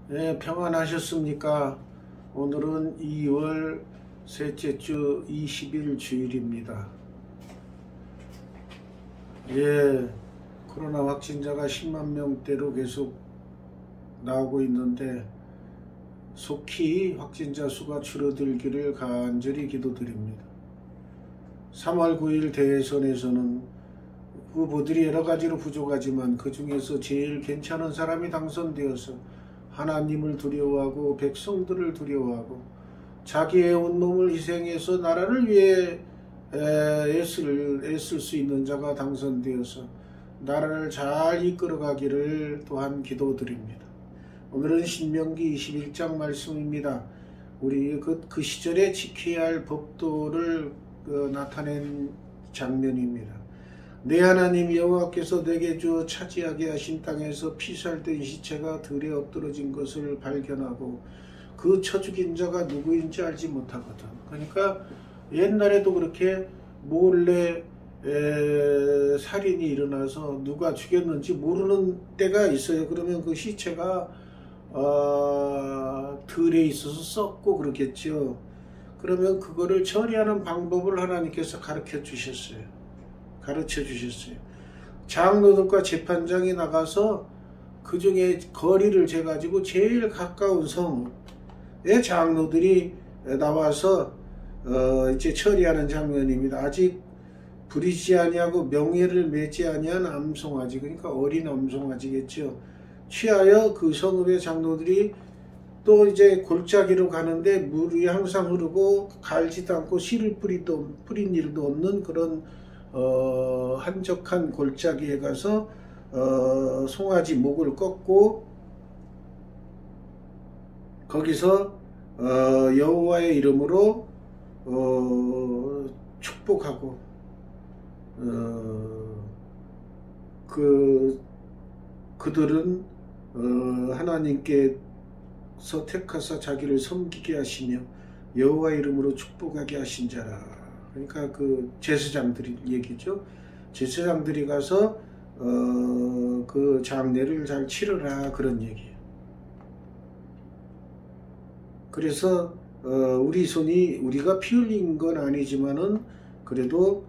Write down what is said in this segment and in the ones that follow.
네, 평안하셨습니까? 오늘은 2월 셋째 주 20일 주일입니다. 예, 코로나 확진자가 10만 명대로 계속 나오고 있는데 속히 확진자 수가 줄어들기를 간절히 기도드립니다. 3월 9일 대선에서는 후보들이 여러 가지로 부족하지만 그 중에서 제일 괜찮은 사람이 당선되어서 하나님을 두려워하고 백성들을 두려워하고 자기의 온몸을 희생해서 나라를 위해 애쓸 수 있는 자가 당선되어서 나라를 잘 이끌어가기를 또한 기도드립니다. 오늘은 신명기 21장 말씀입니다. 우리 그 시절에 지켜야 할 법도를 나타낸 장면입니다. 내 하나님 여호와께서 내게 주어 차지하게 하신 땅에서 피살된 시체가 들에 엎드러진 것을 발견하고 그 쳐 죽인 자가 누구인지 알지 못하거든. 그러니까 옛날에도 그렇게 몰래 살인이 일어나서 누가 죽였는지 모르는 때가 있어요. 그러면 그 시체가 들에 있어서 썩고 그렇겠죠. 그러면 그거를 처리하는 방법을 하나님께서 가르쳐 주셨어요. 장로들과 재판장이 나가서 그 중에 거리를 재가지고 제일 가까운 성의 장로들이 나와서 이제 처리하는 장면입니다. 아직 부리지 아니하고 명예를 맺지 아니한 암송아지, 그러니까 어린 암송아지겠죠. 취하여 그 성읍의 장로들이 또 이제 골짜기로 가는데 물이 항상 흐르고 갈지도 않고 씨를 뿌린 일도 없는 그런 한적한 골짜기에 가서 송아지 목을 꺾고 거기서 여호와의 이름으로 축복하고 그들은 하나님께서 택하사 자기를 섬기게 하시며 여호와 이름으로 축복하게 하신 자라. 그러니까 그 제사장들이 얘기죠. 제사장들이 가서 그 장례를 잘 치르라 그런 얘기예요. 그래서 우리가 피 흘린 건 아니지만은 그래도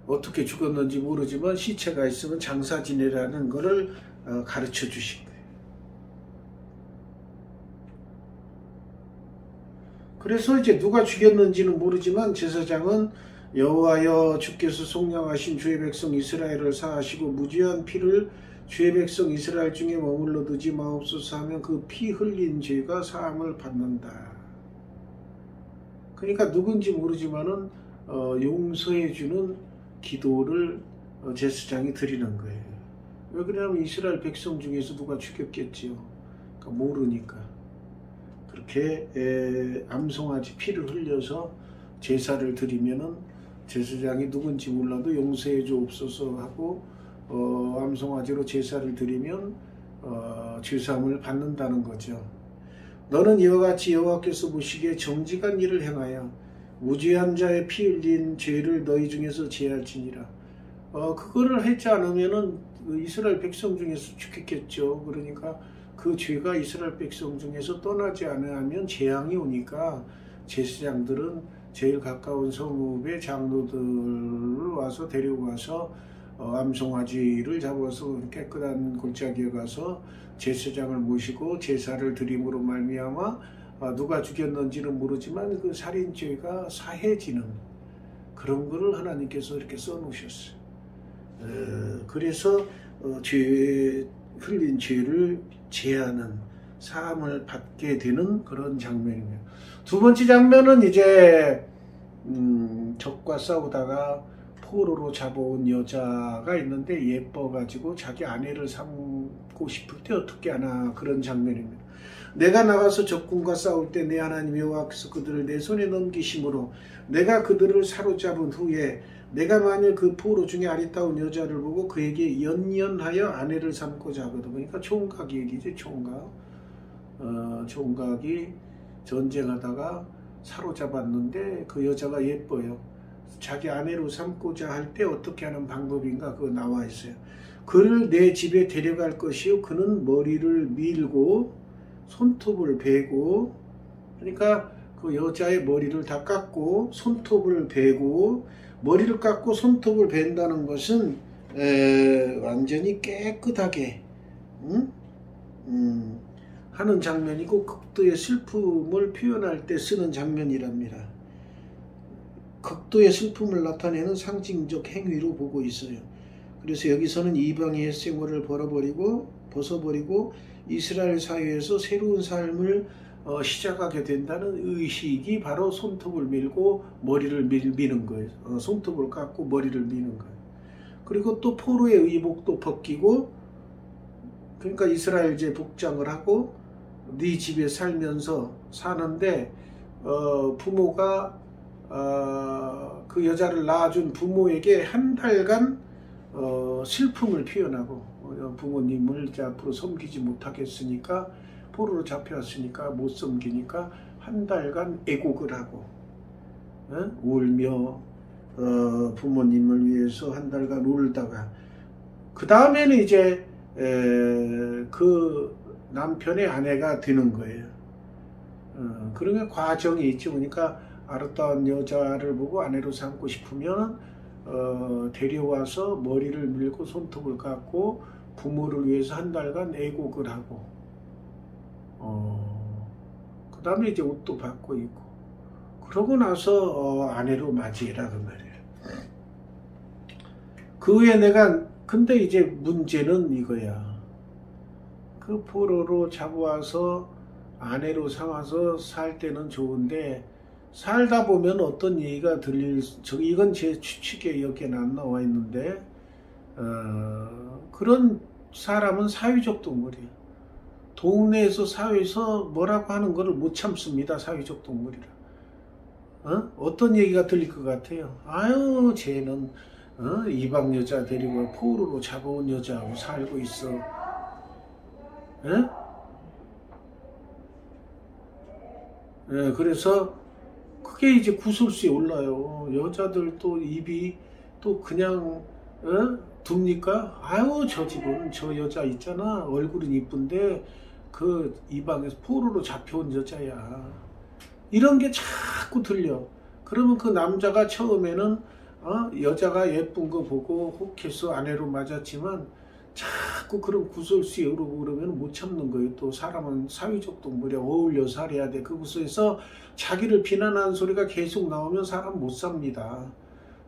어떻게 죽었는지 모르지만 시체가 있으면 장사 지내라는 거를 가르쳐 주신 거예요. 그래서 이제 누가 죽였는지는 모르지만 제사장은 여호와여 주께서 속량하신 주의 백성 이스라엘을 사하시고 무죄한 피를 주의 백성 이스라엘 중에 머물러 두지 마옵소서 하면 그 피 흘린 죄가 사함을 받는다. 그러니까 누군지 모르지만은 용서해 주는 기도를 제사장이 드리는 거예요. 왜 그러냐면 이스라엘 백성 중에서 누가 죽였겠지요. 그러니까 모르니까. 그렇게 암송아지 피를 흘려서 제사를 드리면은 제사장이 누군지 몰라도 용서해 주옵소서 하고 암송아지로 제사를 드리면 죄사함을 받는다는 거죠. 너는 이와 같이 여호와께서 보시기에 정직한 일을 행하여 무죄한 자의 피 흘린 죄를 너희 중에서 제할지니라. 그거를 하지 않으면은 이스라엘 백성 중에서 죽겠죠. 그러니까 그 죄가 이스라엘 백성 중에서 떠나지 않으면 재앙이 오니까 제사장들은 제일 가까운 성읍의 장로들을 와서 데리고 와서 암송아지를 잡아서 깨끗한 골짜기에 가서 제사장을 모시고 제사를 드림으로 말미암아 누가 죽였는지는 모르지만 그 살인죄가 사해지는 그런 거를 하나님께서 이렇게 써놓으셨어요. 그래서 흘린 죄를 제하는 사함을 받게 되는 그런 장면입니다. 두 번째 장면은 이제 적과 싸우다가 포로로 잡아온 여자가 있는데 예뻐가지고 자기 아내를 삼고 싶을 때 어떻게 하나 그런 장면입니다. 내가 나가서 적군과 싸울 때 내 하나님 여호와께서 그들을 내 손에 넘기심으로 내가 그들을 사로잡은 후에 내가 만일 그 포로 중에 아리따운 여자를 보고 그에게 연연하여 아내를 삼고자 하거든. 그러니까 총각 얘기지. 총각이 전쟁하다가 사로잡았는데 그 여자가 예뻐요. 자기 아내로 삼고자 할 때 어떻게 하는 방법인가 그거 나와 있어요. 그를 내 집에 데려갈 것이요 그는 머리를 밀고 손톱을 베고, 그러니까 그 여자의 머리를 다 깎고 손톱을 베고, 머리를 깎고 손톱을 벤다는 것은 완전히 깨끗하게 하는 장면이고, 극도의 슬픔을 표현할 때 쓰는 장면이랍니다. 극도의 슬픔을 나타내는 상징적 행위로 보고 있어요. 그래서 여기서는 이방의 생활을 벗어버리고 이스라엘 사회에서 새로운 삶을 시작하게 된다는 의식이 바로 손톱을 밀고 머리를 미는 거예요. 손톱을 깎고 머리를 미는 거예요. 그리고 또 포로의 의복도 벗기고, 그러니까 이스라엘제 복장을 하고 네 집에 살면서 사는데, 부모가 그 여자를 낳아준 부모에게 한 달간 슬픔을 표현하고, 부모님을 이제 앞으로 섬기지 못하겠으니까, 포로로 잡혀왔으니까 못 섬기니까 한 달간 애곡을 하고 울며 부모님을 위해서 한 달간 울다가, 그 다음에는 이제 그 남편의 아내가 되는 거예요. 그런 과정이 있죠. 그러니까 아름다운 여자를 보고 아내로 삼고 싶으면 데려와서 머리를 밀고 손톱을 깎고 부모를 위해서 한 달간 애곡을 하고, 그 다음에 이제 옷도 받고 있고, 그러고 나서 아내로 맞이해라 그 말이에요. 그 후에 근데 이제 문제는 이거야. 그 포로로 잡아와서 아내로 삼아서 살 때는 좋은데, 살다 보면 어떤 얘기가 이건 제 추측에 여기에는 안 나와 있는데, 그런 사람은 사회적 동물이에요. 동네에서 사회에서 뭐라고 하는 거를 못 참습니다. 사회적 동물이라. 어떤 얘기가 들릴 것 같아요. 아유, 쟤는 이방 여자 데리고 포로로 잡아온 여자하고 살고 있어. 그래서 그게 이제 구설수에 올라요. 여자들도 입이 또 그냥 둡니까? 아유, 저 집은 저 여자 있잖아, 얼굴은 이쁜데 그 이방에서 포로로 잡혀온 여자야. 이런 게 자꾸 들려. 그러면 그 남자가 처음에는 여자가 예쁜 거 보고 혹해서 아내로 맞았지만, 자꾸 그런 구설수에 오르고 그러면 못 참는 거예요. 또 사람은 사회적 동물이야. 어울려 살아야 돼. 그곳에서 자기를 비난하는 소리가 계속 나오면 사람 못 삽니다.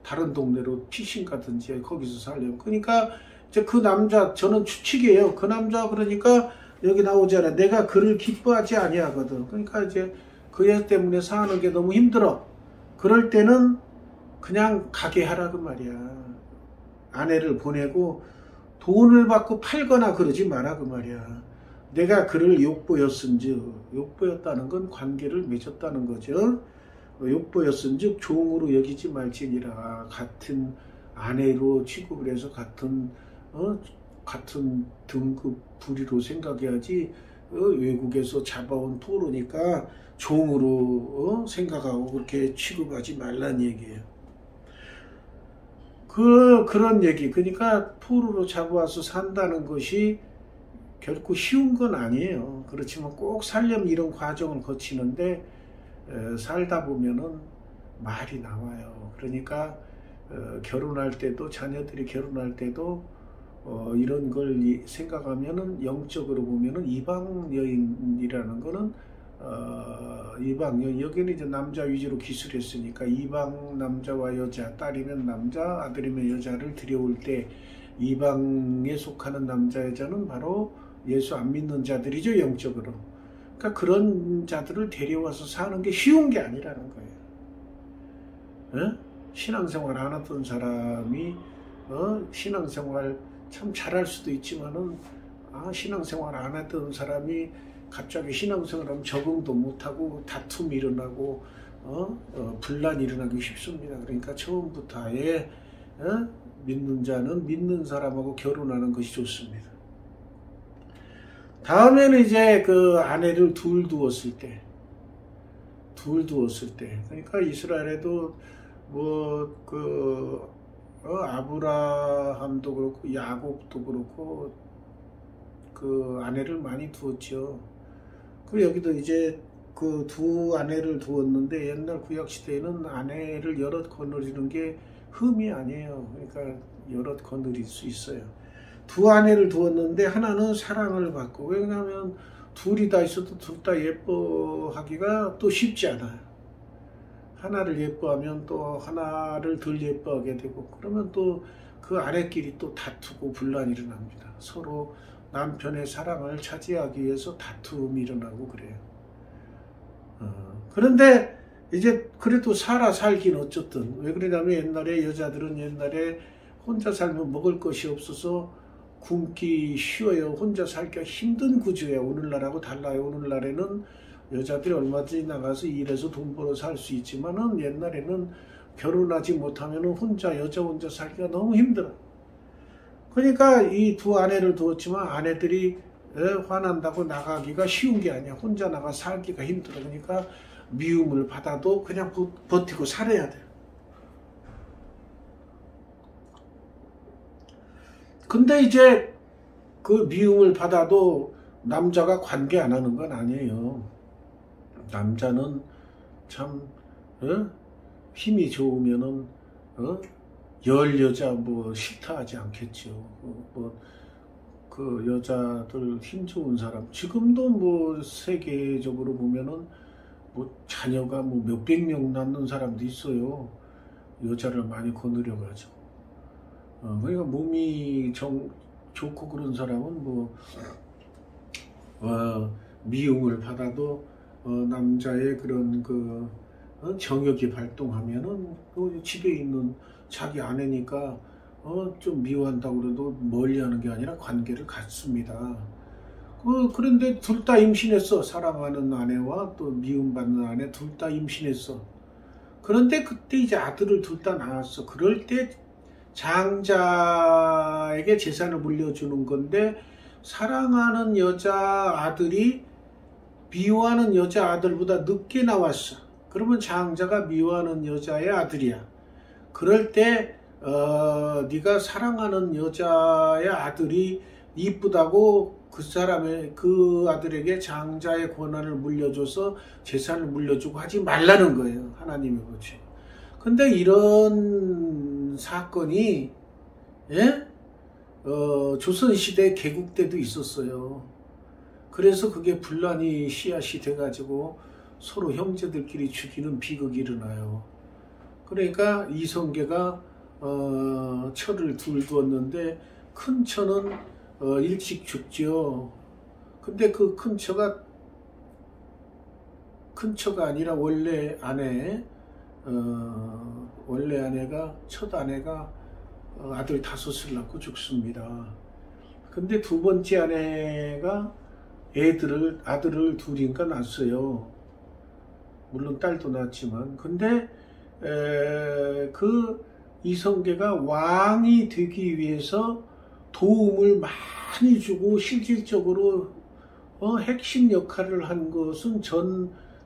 다른 동네로 피신 가든지 거기서 살려면. 그러니까 이제 그 남자, 저는 추측이에요. 그 남자, 그러니까 여기 나오잖아. 내가 그를 기뻐하지 아니하거든. 그러니까 이제 그 애 때문에 사는 게 너무 힘들어. 그럴 때는 그냥 가게 하라 그 말이야. 아내를 보내고 돈을 받고 팔거나 그러지 마라 그 말이야. 내가 그를 욕보였은즉, 욕보였다는 건 관계를 맺었다는 거죠. 욕보였은즉 종으로 여기지 말지니라. 같은 아내로 취급을 해서 같은 등급 부리로 생각해야지, 외국에서 잡아온 포로니까 종으로 생각하고 그렇게 취급하지 말란 얘기예요. 그런 얘기. 그러니까 포로로 잡아와서 산다는 것이 결코 쉬운 건 아니에요. 그렇지만 꼭 살려면 이런 과정을 거치는데, 살다 보면은 말이 나와요. 그러니까 결혼할 때도, 자녀들이 결혼할 때도 이런 걸 생각하면은, 영적으로 보면은 이방 여인이라는 거는 이방 여인, 여기는 이제 남자 위주로 기술했으니까 이방 남자와 여자, 딸이면 남자, 아들이면 여자를 들여올 때 이방에 속하는 남자 여자는 바로 예수 안 믿는 자들이죠, 영적으로. 그러니까 그런 자들을 데려와서 사는 게 쉬운 게 아니라는 거예요. 신앙생활 안 하던 사람이 신앙생활 참 잘할 수도 있지만은, 신앙생활 안 했던 사람이 갑자기 신앙생활하면 적응도 못하고 다툼이 일어나고 분란이 일어나기 쉽습니다. 그러니까 처음부터 아예 믿는 자는 믿는 사람하고 결혼하는 것이 좋습니다. 다음에는 이제 그 아내를 둘 두었을 때, 그러니까 이스라엘에도 뭐 그 아브라함도 그렇고 야곱도 그렇고 그 아내를 많이 두었죠. 그 여기도 이제 그 두 아내를 두었는데 옛날 구약 시대에는 아내를 여럿 거느리는 게 흠이 아니에요. 그러니까 여럿 거느릴 수 있어요. 두 아내를 두었는데 하나는 사랑을 받고, 왜냐하면 둘이 다 있어도 둘 다 예뻐하기가 또 쉽지 않아요. 하나를 예뻐하면 또 하나를 덜 예뻐하게 되고, 그러면 또 그 아내끼리 또 다투고 분란이 일어납니다. 서로 남편의 사랑을 차지하기 위해서 다툼이 일어나고 그래요. 그런데 이제 그래도 살긴 어쨌든. 왜 그러냐면 옛날에 여자들은 옛날에 혼자 살면 먹을 것이 없어서 굶기 쉬워요. 혼자 살기가 힘든 구조예요. 오늘날하고 달라요. 오늘날에는 여자들이 얼마든지 나가서 일해서 돈 벌어 살 수 있지만은 옛날에는 결혼하지 못하면 여자 혼자 살기가 너무 힘들어. 그러니까 이 두 아내를 두었지만 아내들이 화난다고 나가기가 쉬운 게 아니야. 혼자 나가 살기가 힘들어. 그러니까 미움을 받아도 그냥 버티고 살아야 돼. 근데 이제 그 미움을 받아도 남자가 관계 안 하는 건 아니에요. 남자는 참 힘이 좋으면은 열 여자 뭐 싫다 하지 않겠죠. 그 여자들 힘 좋은 사람 지금도 뭐 세계적으로 보면은 뭐 자녀가 뭐 몇백 명 낳는 사람도 있어요. 여자를 많이 거느려 가지고. 그러니까 몸이 좋고 그런 사람은 뭐 미움을 받아도 남자의 그런 그 정욕이 발동하면은 또 집에 있는 자기 아내니까 좀 미워한다고 그래도 멀리하는 게 아니라 관계를 갖습니다. 그런데 둘 다 임신했어. 사랑하는 아내와 또 미움받는 아내 둘 다 임신했어. 그런데 그때 이제 아들을 둘 다 낳았어. 그럴 때 장자에게 재산을 물려주는 건데, 사랑하는 여자 아들이 미워하는 여자 아들보다 늦게 나왔어. 그러면 장자가 미워하는 여자의 아들이야. 그럴 때 네가 사랑하는 여자의 아들이 이쁘다고 그 아들에게 장자의 권한을 물려줘서 재산을 물려주고 하지 말라는 거예요. 하나님의 거죠. 근데 이런 사건이 조선시대 개국 때도 있었어요. 그래서 그게 분란이 씨앗이 돼가지고 서로 형제들끼리 죽이는 비극이 일어나요. 그러니까 이성계가 처를 둘 두었는데 큰 처는 일찍 죽죠. 근데 그 큰 처가 아니라 원래 아내가 첫 아내가 아들 5을 낳고 죽습니다. 근데 두 번째 아내가 아들을 둘인가 낳았어요. 물론 딸도 낳았지만. 근데 그 이성계가 왕이 되기 위해서 도움을 많이 주고 실질적으로 핵심 역할을 한 것은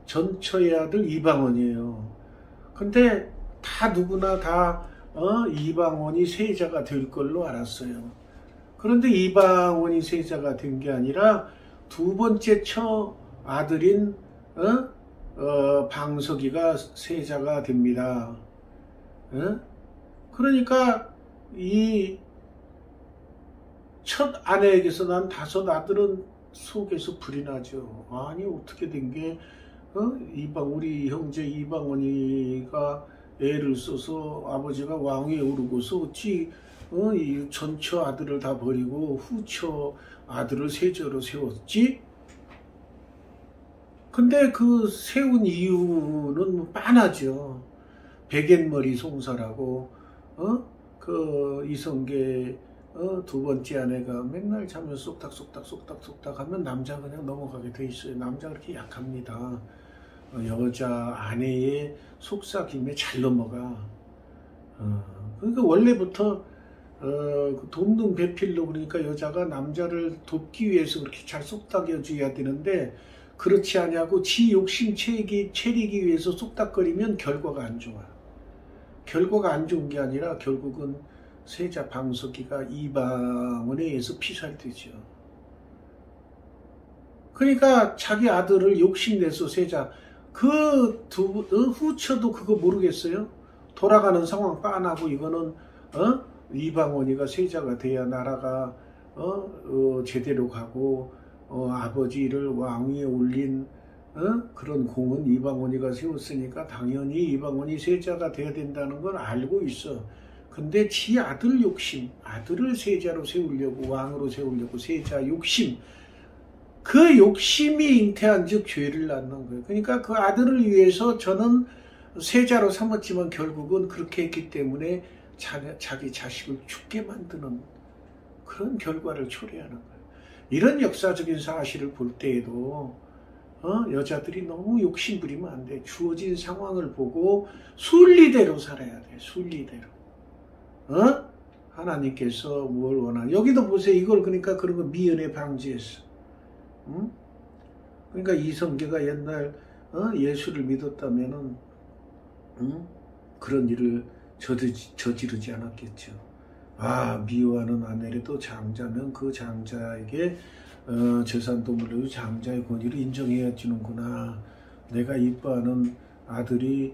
전처의 아들 이방원이에요. 근데 누구나 다 이방원이 세자가 될 걸로 알았어요. 그런데 이방원이 세자가 된 게 아니라 두 번째 처 아들인 방석이가 세자가 됩니다. 그러니까 이 첫 아내에게서 난 5 아들은 속에서 불이 나죠. 아니 어떻게 된 게 우리 형제 이방원이가 애를 써서 아버지가 왕위에 오르고서 어찌 이 전처 아들을 다 버리고 후처 아들을 세자로 세웠지? 근데 그 세운 이유는 빤하죠. 백엔머리 송사라고 그 이성계 두 번째 아내가 맨날 자면 쏙닥 하면 남자가 그냥 넘어가게 돼 있어요. 남자가 그렇게 약합니다. 여자 아내의 속삭임에 잘 넘어가. 그러니까 원래부터 돕는 배필로, 그러니까 여자가 남자를 돕기 위해서 그렇게 잘 쏙닥여줘야 되는데 그렇지 않냐고 지 욕심 채리기 위해서 쏙닥거리면 결과가 안 좋아. 결과가 안 좋은 게 아니라 결국은 세자 방석이가 이방원에 의해서 피살되죠. 그러니까 자기 아들을 욕심내서 세자, 후처도 그거 모르겠어요? 돌아가는 상황 빤하고 이거는 이방원이가 세자가 돼야 나라가 제대로 가고 아버지를 왕위에 올린 그런 공은 이방원이가 세웠으니까 당연히 이방원이 세자가 돼야 된다는 걸 알고 있어. 근데 지 아들 욕심, 아들을 세자로 세우려고, 왕으로 세우려고 세자 욕심, 그 욕심이 잉태한 즉 죄를 낳는 거예요. 그러니까 그 아들을 위해서 저는 세자로 삼았지만 결국은 그렇게 했기 때문에 자기 자식을 죽게 만드는 그런 결과를 초래하는 거예요. 이런 역사적인 사실을 볼 때에도 여자들이 너무 욕심 부리면 안 돼. 주어진 상황을 보고 순리대로 살아야 돼. 순리대로. 하나님께서 뭘 원하나. 여기도 보세요. 이걸 그러니까 그런 거 미연에 방지했어. 그러니까 이성계가 옛날 예수를 믿었다면은 그런 일을 저지르지 않았겠죠. 미워하는 아내라도 장자면 그 장자에게 재산도 물려도 장자의 권위를 인정해야 주는구나. 내가 이뻐하는 아들이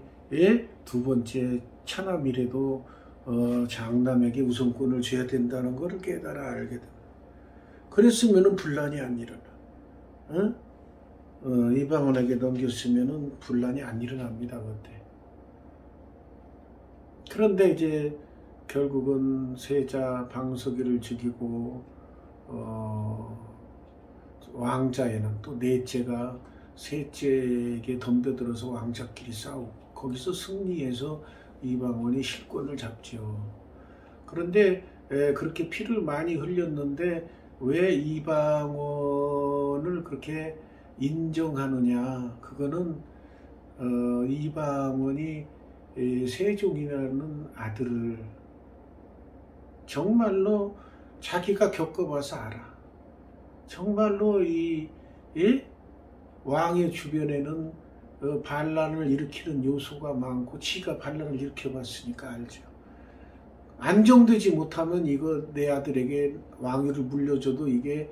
두 번째 차남이라도 장남에게 우선권을 줘야 된다는 것을 깨달아 알게 됩니다. 그랬으면 분란이 안 일어나. 이방원에게 넘겼으면 분란이 안 일어납니다. 그때. 그런데 이제 결국은 세자 방석이를 죽이고 왕자에는 또 넷째가 셋째에게 덤벼들어서 왕자끼리 싸우고 거기서 승리해서 이방원이 실권을 잡죠. 그런데 그렇게 피를 많이 흘렸는데 왜 이방원을 그렇게 인정하느냐. 그거는 이방원이 세종이라는 아들을 정말로 자기가 겪어봐서 알아. 정말로 왕의 주변에는 반란을 일으키는 요소가 많고 지가 반란을 일으켜봤으니까 알죠. 안정되지 못하면 이거 내 아들에게 왕위를 물려줘도 이게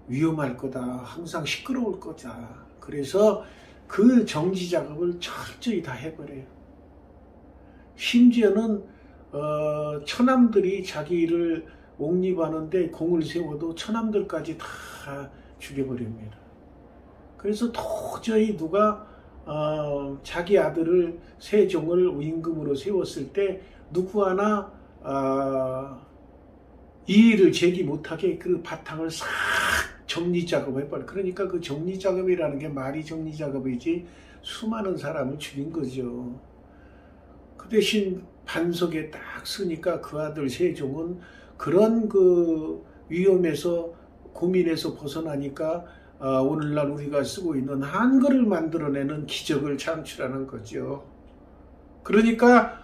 위험할 거다. 항상 시끄러울 거다. 그래서 그 정지 작업을 철저히 다 해버려요. 심지어는 처남들이 자기를 옹립하는데 공을 세워도 처남들까지 다 죽여버립니다. 그래서 도저히 누가 자기 아들을 세종을 임금으로 세웠을 때 누구 하나 이의를 제기 못하게 그 바탕을 싹 정리작업을 해버려. 그러니까 그 정리작업이라는 게 말이 정리작업이지 수많은 사람을 죽인 거죠. 그 대신 반석에 딱 서니까 그 아들 세종은 그런 그 위험에서 고민에서 벗어나니까 오늘날 우리가 쓰고 있는 한글을 만들어내는 기적을 창출하는 거죠. 그러니까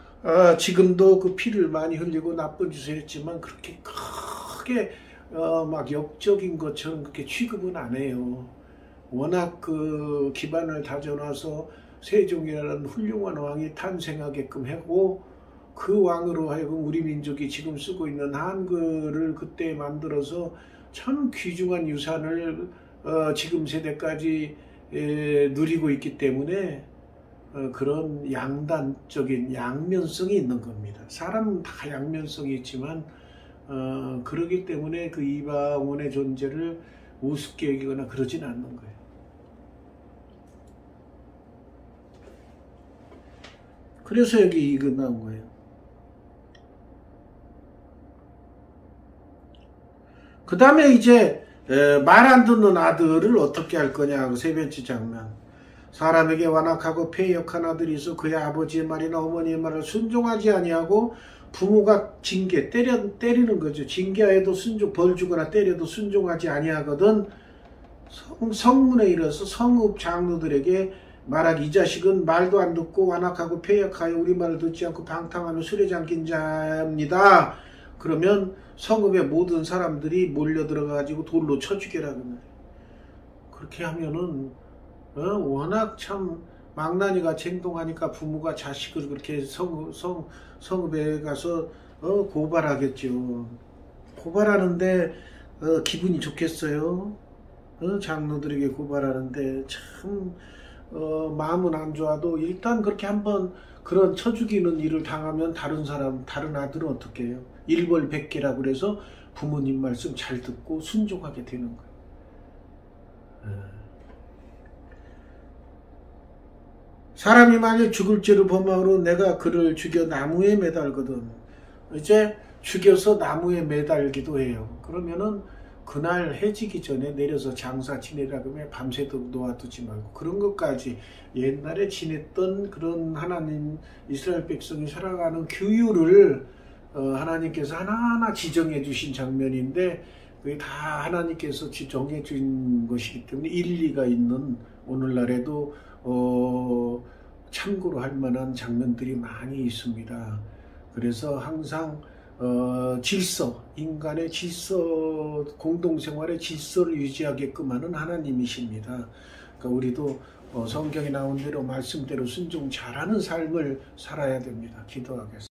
지금도 그 피를 많이 흘리고 나쁜 짓을 했지만 그렇게 크게 막 역적인 것처럼 그렇게 취급은 안 해요. 워낙 그 기반을 다져놔서 세종이라는 훌륭한 왕이 탄생하게끔 하고 그 왕으로 하여금 우리 민족이 지금 쓰고 있는 한글을 그때 만들어서 참 귀중한 유산을 지금 세대까지 누리고 있기 때문에 그런 양단적인 양면성이 있는 겁니다. 사람은 다 양면성이 있지만 그러기 때문에 그 이방원의 존재를 우습게 여기거나 그러진 않는 거예요. 그래서 여기 이거 나온 거예요. 그 다음에 이제 말 안 듣는 아들을 어떻게 할 거냐. 세 번째 장면. 사람에게 완악하고 패역한 아들이 있어 그의 아버지의 말이나 어머니의 말을 순종하지 아니하고 부모가 징계, 때리는 거죠. 징계해도 벌 주거나 때려도 순종하지 아니하거든 성문에 이르러서 성읍 장로들에게 말하기 이 자식은 말도 안 듣고 완악하고 패역하여 우리 말을 듣지 않고 방탕하며 술에 잠긴 자입니다. 그러면 성읍의 모든 사람들이 몰려들어가지고 돌로 쳐 죽여라. 그렇게 하면은 워낙 참 망나니같이 행동하니까 부모가 자식을 그렇게 성읍에 가서 고발하겠죠. 고발하는데 기분이 좋겠어요? 장로들에게 고발하는데 참 마음은 안 좋아도 일단 그렇게 한번 그런 쳐 죽이는 일을 당하면 다른 아들은 어떻게 해요? 일벌백계라고 그래서 부모님 말씀 잘 듣고 순종하게 되는 거예요. 사람이 만약 죽을 죄를 범하므로 내가 그를 죽여 나무에 매달거든. 이제 죽여서 나무에 매달기도 해요. 그러면은 그날 해지기 전에 내려서 장사 지내라 그러면 밤새도록 놓아두지 말고 그런 것까지 옛날에 지냈던 그런 하나님 이스라엘 백성이 살아가는 규율을 하나님께서 하나하나 지정해 주신 장면인데 그게 다 하나님께서 지정해 준 것이기 때문에 일리가 있는 오늘날에도 참고로 할 만한 장면들이 많이 있습니다. 그래서 항상 질서, 인간의 질서, 공동생활의 질서를 유지하게끔 하는 하나님이십니다. 그러니까 우리도 성경에 나온 대로 말씀대로 순종 잘하는 삶을 살아야 됩니다. 기도하겠습니다.